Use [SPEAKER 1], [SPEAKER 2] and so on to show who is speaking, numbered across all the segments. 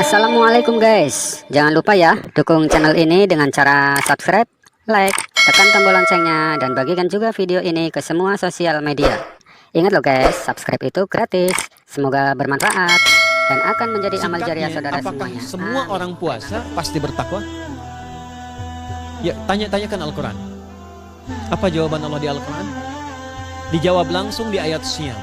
[SPEAKER 1] Assalamualaikum guys, jangan lupa ya dukung channel ini dengan cara subscribe, like, tekan tombol loncengnya, dan bagikan juga video ini ke semua sosial media. Ingat loh guys, subscribe itu gratis. Semoga bermanfaat dan akan menjadi amal jariah saudara
[SPEAKER 2] apakah
[SPEAKER 1] semuanya.
[SPEAKER 2] semua orang puasa pasti bertakwa? Ya, tanyakan Al-Quran. Apa jawaban Allah di Al-Quran? Dijawab langsung di ayat Siyam.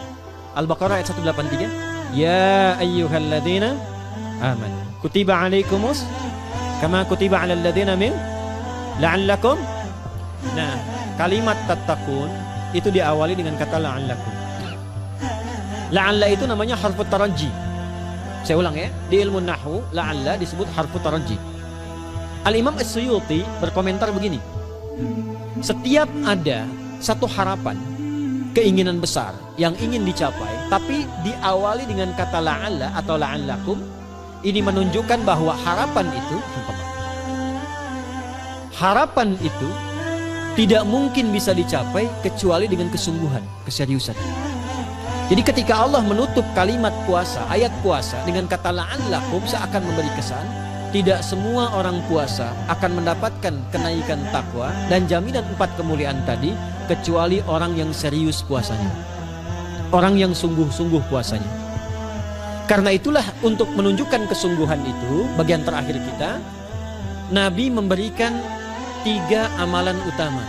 [SPEAKER 2] Al-Baqarah ayat 183. Ya ayyuhalladzina aman kutiba alaikumus kama kutiba alal ladzina min la'allakum. Nah, kalimat tattaqun itu diawali dengan kata la'allakum. La'alla itu namanya harfu taraji. Saya ulang ya, di ilmu nahwu la'alla disebut harfu taraji. Al-Imam As-Suyuti berkomentar begini. Setiap ada satu harapan, keinginan besar yang ingin dicapai, tapi diawali dengan kata la'alla atau la'allakum, ini menunjukkan bahwa harapan itu tidak mungkin bisa dicapai kecuali dengan kesungguhan, keseriusan. Jadi ketika Allah menutup kalimat puasa, ayat puasa dengan kata la'allakum, seakan memberi kesan tidak semua orang puasa akan mendapatkan kenaikan takwa dan jaminan 4 kemuliaan tadi kecuali orang yang serius puasanya, orang yang sungguh-sungguh puasanya. Karena itulah, untuk menunjukkan kesungguhan itu, bagian terakhir kita, Nabi memberikan 3 amalan utama.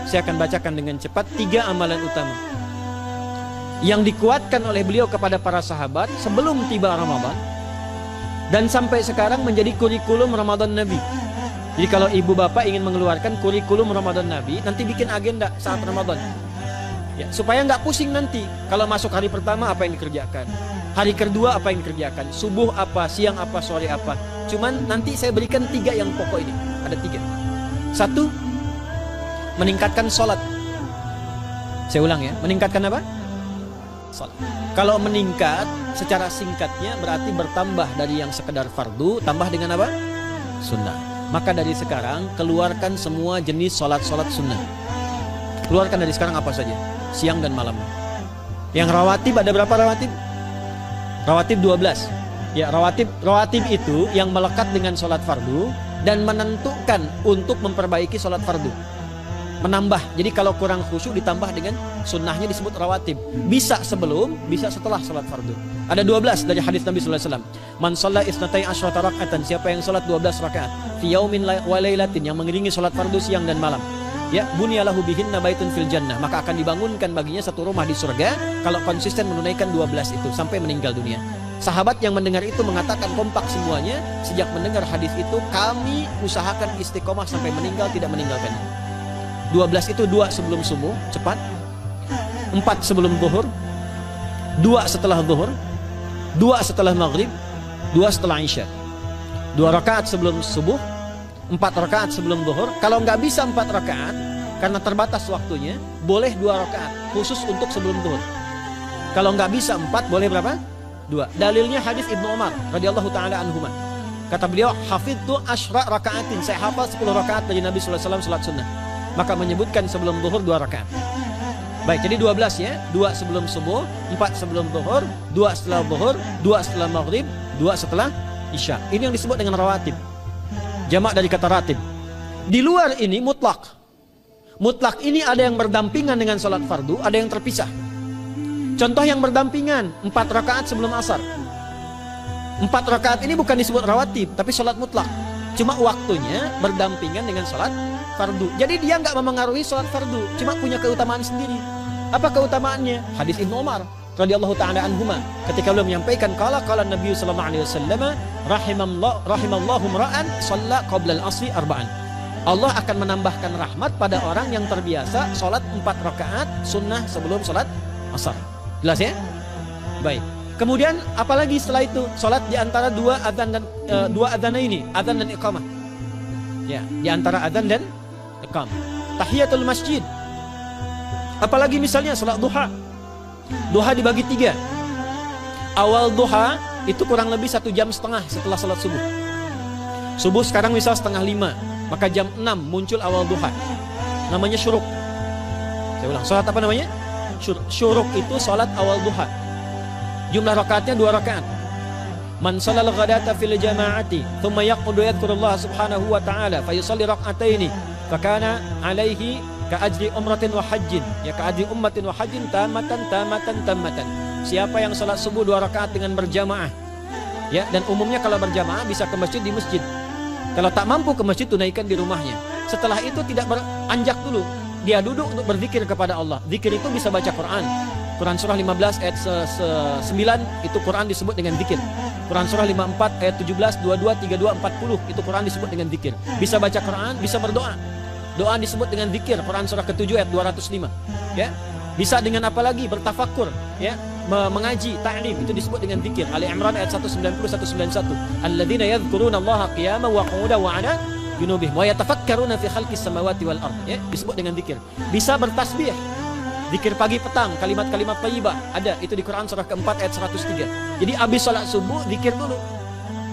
[SPEAKER 2] Saya akan bacakan dengan cepat 3 amalan utama yang dikuatkan oleh beliau kepada para sahabat sebelum tiba Ramadan, dan sampai sekarang menjadi kurikulum Ramadan Nabi. Jadi kalau ibu bapak ingin mengeluarkan kurikulum Ramadan Nabi, nanti bikin agenda saat Ramadan ya, supaya nggak pusing nanti. Kalau masuk hari pertama apa yang dikerjakan, hari kedua apa yang dikerjakan, subuh apa, siang apa, sore apa. Cuman nanti saya berikan 3 yang pokok ini. Ada 3. 1, meningkatkan sholat. Saya ulang ya, meningkatkan apa? Sholat. Kalau meningkat secara singkatnya berarti bertambah dari yang sekedar fardu, tambah dengan apa? Sunnah. Maka dari sekarang keluarkan semua jenis sholat-sholat sunnah. Keluarkan dari sekarang apa saja, siang dan malam. Yang rawatib ada berapa rawatib? Rawatib 12. Ya, rawatib itu yang melekat dengan sholat fardu dan menentukan untuk memperbaiki sholat fardu. Menambah, jadi kalau kurang khusyuk ditambah dengan sunnahnya disebut rawatib. Bisa sebelum, bisa setelah sholat fardu. Ada 12 dari hadis Nabi SAW. Man shalla isnatai asyrata raka'atan, siapa yang sholat 12 rakaat fi yaumin wa lailatin, yang mengiringi sholat fardu siang dan malam, ya, bunyalahu bihinna baitun fil jannah, maka akan dibangunkan baginya satu rumah di surga kalau konsisten menunaikan 12 itu sampai meninggal dunia. Sahabat yang mendengar itu mengatakan kompak semuanya, sejak mendengar hadis itu kami usahakan istiqomah sampai meninggal tidak meninggalkannya. 12 itu 2 sebelum subuh, cepat. 4 sebelum zuhur, 2 setelah zuhur, 2 setelah maghrib, 2 setelah isya. 2 rakaat sebelum subuh, 4 rakaat sebelum zuhur. Kalau nggak bisa 4 rakaat karena terbatas waktunya, boleh 2 rakaat khusus untuk sebelum zuhur. Kalau nggak bisa 4, boleh berapa? 2. Dalilnya hadis Ibnu Umar radhiyallahu taala anhuma. Kata beliau, hafidtu asyra rakaatin, saya hafal 10 rakaat dari Nabi sallallahu alaihi wasallam salat sunnah. Maka menyebutkan sebelum zuhur 2 rakaat. Baik, jadi 12 ya. 2 sebelum subuh, 4 sebelum zuhur, 2 setelah zuhur, 2 setelah maghrib, 2 setelah isya. Ini yang disebut dengan rawatib. Jamak dari kata ratib. Di luar ini mutlak. Mutlak ini ada yang berdampingan dengan salat fardu, ada yang terpisah. Contoh yang berdampingan, 4 rakaat sebelum asar. 4 rakaat ini bukan disebut rawatib, tapi salat mutlak. Cuma waktunya berdampingan dengan salat fardu. Jadi dia nggak memengaruhi salat fardu, cuma punya keutamaan sendiri. Apa keutamaannya? Hadis Ibnu Umar radhiyallahu taala anhuma, ketika beliau menyampaikan qala Nabi sallallahu alaihi wasallam, rahimallahu ra'an shalla qabla al-'asri arba'an. Allah akan menambahkan rahmat pada orang yang terbiasa salat 4 rakaat sunnah sebelum salat asar. Jelas ya? Baik. Kemudian apalagi setelah itu? Salat di antara 2 adzan dan 2 adzan ini, adzan dan iqamah. Ya, di antara adzan dan iqamah. Tahiyatul masjid. Apalagi misalnya salat duha. Duha dibagi 3. Awal duha itu kurang lebih 1,5 jam setelah salat subuh. Subuh sekarang misal 4:30, maka jam 6 muncul awal duha. Namanya syuruk. Saya ulang, salat apa namanya? Syuruk itu salat awal duha. Jumlah rakaatnya 2 rakaat. Man shalal ghadata fil jama'ati thumma yaqudu yadhkurullah subhanahu wa ta'ala fa yusalli rak'ataini fakana alaihi ka ajri umratin wa hajjin, ya ka ajri ummatin wa hajjin tamatan. Siapa yang salat subuh 2 rakaat dengan berjamaah, ya, dan umumnya kalau berjamaah bisa ke masjid di masjid. Kalau tak mampu ke masjid, tunaikan di rumahnya. Setelah itu tidak beranjak dulu, dia duduk untuk berzikir kepada Allah. Zikir itu bisa baca Quran. Quran surah 15 ayat 9 itu Quran disebut dengan zikir. Quran surah 54 ayat 17, 22, 32, 40 itu Quran disebut dengan zikir. Bisa baca Quran, bisa berdoa. Doa disebut dengan zikir. Quran surah ke-7 ayat 205. Ya. Bisa dengan apa lagi? Bertafakur, ya. Mengaji, ta'lim itu disebut dengan zikir. Ali Imran ayat 190 191. Alladzina yadhkurunallaha qiyaman wa qu'udan wa 'ala junubihim wa yatafakkaruna fi khalqis samawati wal ardh, ya, disebut dengan zikir. Bisa bertasbih. Zikir pagi petang, kalimat-kalimat thayyibah ada itu di Quran surah ke-4 ayat 103. Jadi habis salat subuh zikir dulu.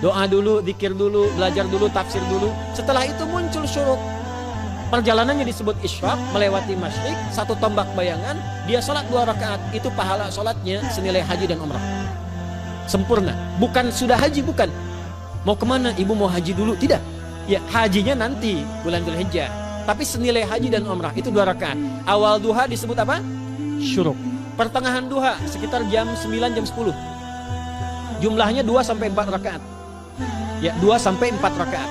[SPEAKER 2] Doa dulu, zikir dulu, belajar dulu, tafsir dulu. Setelah itu muncul syuruk. Perjalanannya disebut isyraq, melewati masyrik, 1 tombak bayangan, dia salat 2 rakaat, itu pahala salatnya senilai haji dan umrah. Sempurna. Bukan sudah haji, bukan. Mau kemana? Ibu mau haji dulu? Tidak. Ya, hajinya nanti bulan Dzulhijjah. Tapi senilai haji dan umrah itu 2 rakaat. Awal duha disebut apa? Syuruk. Pertengahan duha sekitar jam 9 jam 10. Jumlahnya 2 sampai 4 rakaat. Ya, 2 sampai 4 rakaat.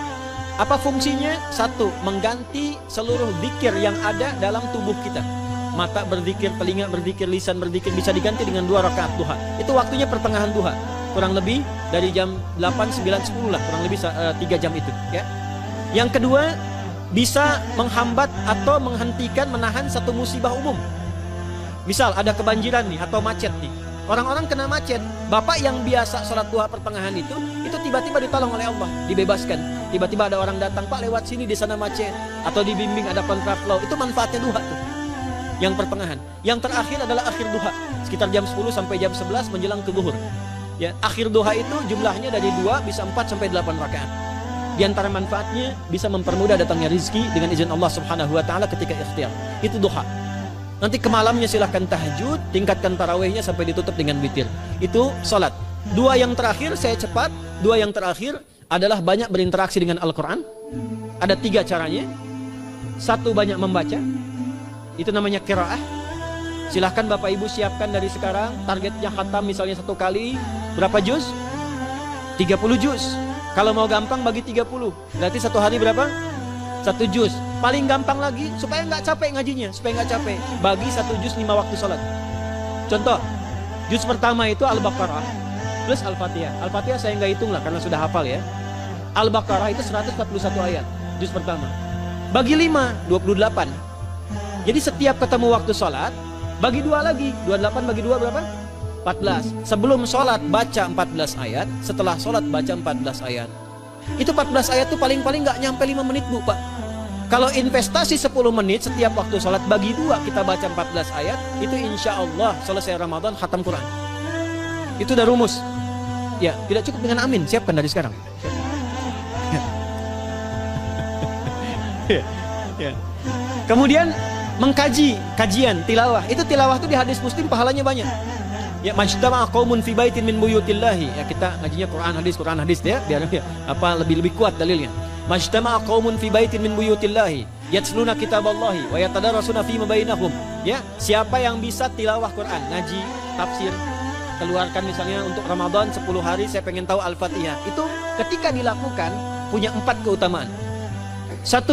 [SPEAKER 2] Apa fungsinya? 1, mengganti seluruh zikir yang ada dalam tubuh kita. Mata berzikir, telinga berzikir, lisan berzikir, bisa diganti dengan 2 rakaat duha. Itu waktunya pertengahan duha. Kurang lebih dari jam 8, 9, 10 lah. Kurang lebih 3 jam itu, ya. Yang kedua, bisa menghambat atau menghentikan, menahan satu musibah umum. Misal ada kebanjiran nih atau macet nih. Orang-orang kena macet. Bapak yang biasa sholat duha pertengahan itu tiba-tiba ditolong oleh Allah, dibebaskan. Tiba-tiba ada orang datang, Pak lewat sini di sana macet. Atau dibimbing ada kontraflow. Itu manfaatnya duha tuh. Yang pertengahan. Yang terakhir adalah akhir duha. Sekitar jam 10 sampai jam 11 menjelang ke zuhur. Ya, akhir duha itu jumlahnya dari 2 bisa 4 sampai 8 rakaat. Di antara manfaatnya bisa mempermudah datangnya rezeki dengan izin Allah Subhanahu wa taala ketika ikhtiar. Itu duha. Nanti ke malamnya silahkan tahajud, tingkatkan tarawihnya sampai ditutup dengan witir. Itu salat. 2 yang terakhir saya cepat. 2 yang terakhir adalah banyak berinteraksi dengan Al-Quran. Ada 3 caranya. 1, banyak membaca. Itu namanya qiraah. Silahkan Bapak Ibu siapkan dari sekarang. Targetnya khatam misalnya 1 kali. Berapa juz? 30 juz. Kalau mau gampang bagi 30. Berarti 1 hari berapa? 1 juz. Paling gampang lagi supaya nggak capek ngajinya, supaya nggak capek. Bagi 1 juz 5 waktu sholat. Contoh, juz pertama itu Al-Baqarah plus Al-Fatihah. Al-Fatihah saya nggak hitung lah karena sudah hafal ya. Al-Baqarah itu 141 ayat, juz pertama. Bagi 5, 28. Jadi setiap ketemu waktu sholat, bagi 2 lagi. 28 bagi 2 berapa? 14. Sebelum sholat baca 14 ayat, setelah sholat baca 14 ayat. Itu 14 ayat itu paling-paling nggak nyampe 5 menit Bu, Pak. Kalau investasi 10 menit setiap waktu sholat bagi 2 kita baca 14 ayat, itu insya Allah selesai Ramadan khatam Quran. Itu udah rumus. Ya, tidak cukup dengan amin, siapkan dari sekarang. Ya. Kemudian mengkaji, kajian, tilawah. Itu tilawah itu di hadis Muslim pahalanya banyak. Ya, majtama'a qaumun fi baitin min buyutillahi. Ya, kita ngajinya Quran hadis ya, biar apa lebih kuat dalilnya. Majtama'a qaumun fi baitin min buyutillahi yatsluna kitaballahi wa yatadarasuna fima bainahum. Ya, siapa yang bisa tilawah Quran, ngaji, tafsir, keluarkan misalnya untuk Ramadan 10 hari saya pengen tahu Al-Fatihah. Itu ketika dilakukan punya 4 keutamaan. 1,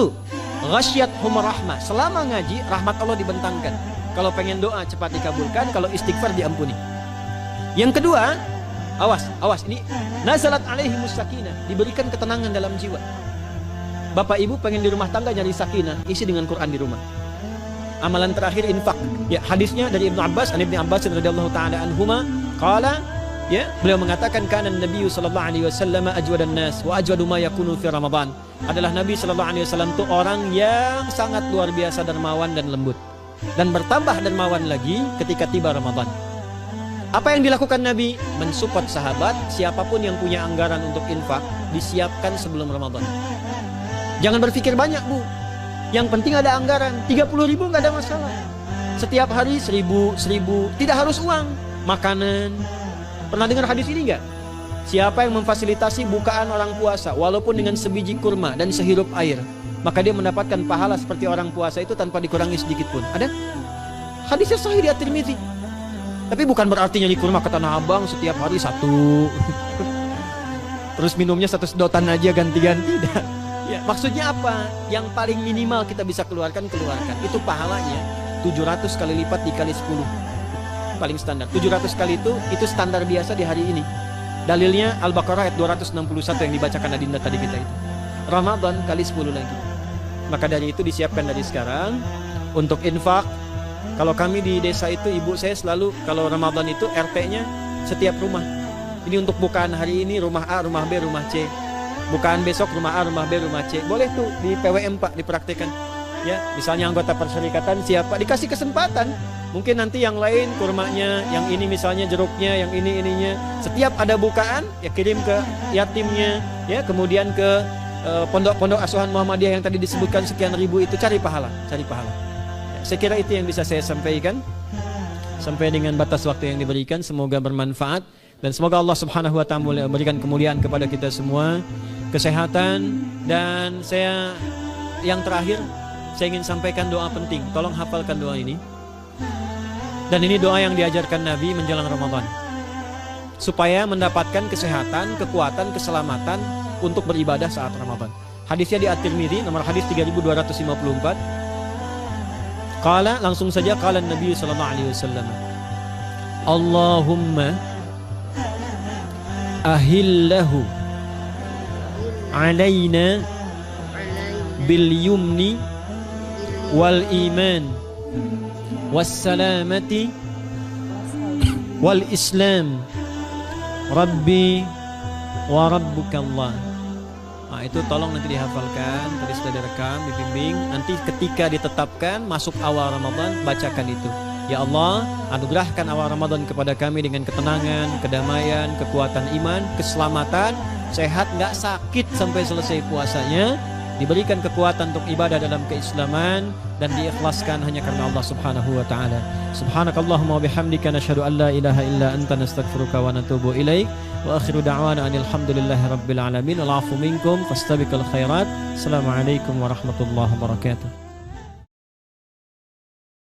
[SPEAKER 2] ghasyiyatuhum rahmah. Selama ngaji rahmat Allah dibentangkan. Kalau pengen doa cepat dikabulkan, kalau istighfar diampuni. Yang kedua, awas ini nazalat alaihimus sakinah, diberikan ketenangan dalam jiwa. Bapak Ibu pengen di rumah tangga nyari sakinah, isi dengan Quran di rumah. Amalan terakhir infak. Ya, hadisnya dari Ibnu Abbas, Ibnu Abbas radhiyallahu taala anhuma, qala, ya, beliau mengatakan kana Nabi sallallahu alaihi wasallam ajwadan nas wa ajwadu ma yakunu fi Ramadan. Adalah Nabi sallallahu alaihi wasallam itu orang yang sangat luar biasa dermawan dan lembut. Dan bertambah dermawan lagi ketika tiba Ramadan. Apa yang dilakukan Nabi? Mensupport sahabat, siapapun yang punya anggaran untuk infak disiapkan sebelum Ramadan. Jangan berpikir banyak Bu. Yang penting ada anggaran. 30.000 nggak ada masalah. Setiap hari 1.000, tidak harus uang. Makanan. Pernah dengar hadis ini nggak? siapa yang memfasilitasi bukaan orang puasa walaupun dengan sebiji kurma dan sehirup air, maka dia mendapatkan pahala seperti orang puasa itu tanpa dikurangi sedikit pun. Ada hadisnya sahih di At-Tirmidzi. Tapi bukan berarti nyanyi kurma ke Tanah Abang setiap hari satu terus minumnya satu sedotan aja ganti-ganti. Ya, maksudnya apa? Yang paling minimal kita bisa keluarkan. Itu pahalanya 700 kali lipat dikali 10. Paling standar. 700 kali itu standar biasa di hari ini. Dalilnya Al-Baqarah ayat 261 yang dibacakan Adinda tadi kita itu. Ramadan kali 10 lagi. Maka dari itu disiapkan dari sekarang untuk infak. Kalau kami di desa itu, ibu saya selalu kalau Ramadan itu RT-nya setiap rumah. Ini untuk bukaan hari ini rumah A, rumah B, rumah C. Bukaan besok rumah A, rumah B, rumah C. Boleh tuh di PWM Pak dipraktikkan. Ya, misalnya anggota perserikatan siapa dikasih kesempatan. Mungkin nanti yang lain kurmanya, yang ini misalnya jeruknya, yang ini ininya. Setiap ada bukaan ya kirim ke yatimnya, ya kemudian ke pondok-pondok asuhan Muhammadiyah yang tadi disebutkan sekian ribu itu, cari pahala. Ya, saya kira itu yang bisa saya sampaikan sampai dengan batas waktu yang diberikan. Semoga bermanfaat dan semoga Allah Subhanahu wa taala memberikan kemuliaan kepada kita semua, kesehatan, dan saya yang terakhir saya ingin sampaikan doa penting. Tolong hafalkan doa ini. Dan ini doa yang diajarkan Nabi menjelang Ramadan, supaya mendapatkan kesehatan, kekuatan, keselamatan untuk beribadah saat Ramadan. Hadisnya di At-Tirmidzi nomor hadis 3254. Qala, langsung saja qala Nabi sallallahu alaihi wasallam. Allahumma ahillahu alaina bil yumni wal iman wassalamati wal islam rabbi wa rabbuka Allah. Nah, itu tolong nanti dihafalkan, tadi sudah direkam, dibimbing. Nanti ketika ditetapkan masuk awal Ramadan, bacakan itu. Ya Allah, anugerahkan awal Ramadan kepada kami dengan ketenangan, kedamaian, kekuatan iman, keselamatan, sehat, nggak sakit sampai selesai puasanya, diberikan kekuatan untuk ibadah dalam keislaman, dan diikhlaskan hanya karena Allah Subhanahu wa taala. Subhanakallahumma wa bihamdika nasyhadu an la ilaha illa anta nastaghfiruka wa natubu ilaik. Wa akhiru da'wana anil hamdulillahi rabbil alamin. Wal 'afu minkum fastabiqul khairat. Assalamualaikum warahmatullahi wabarakatuh.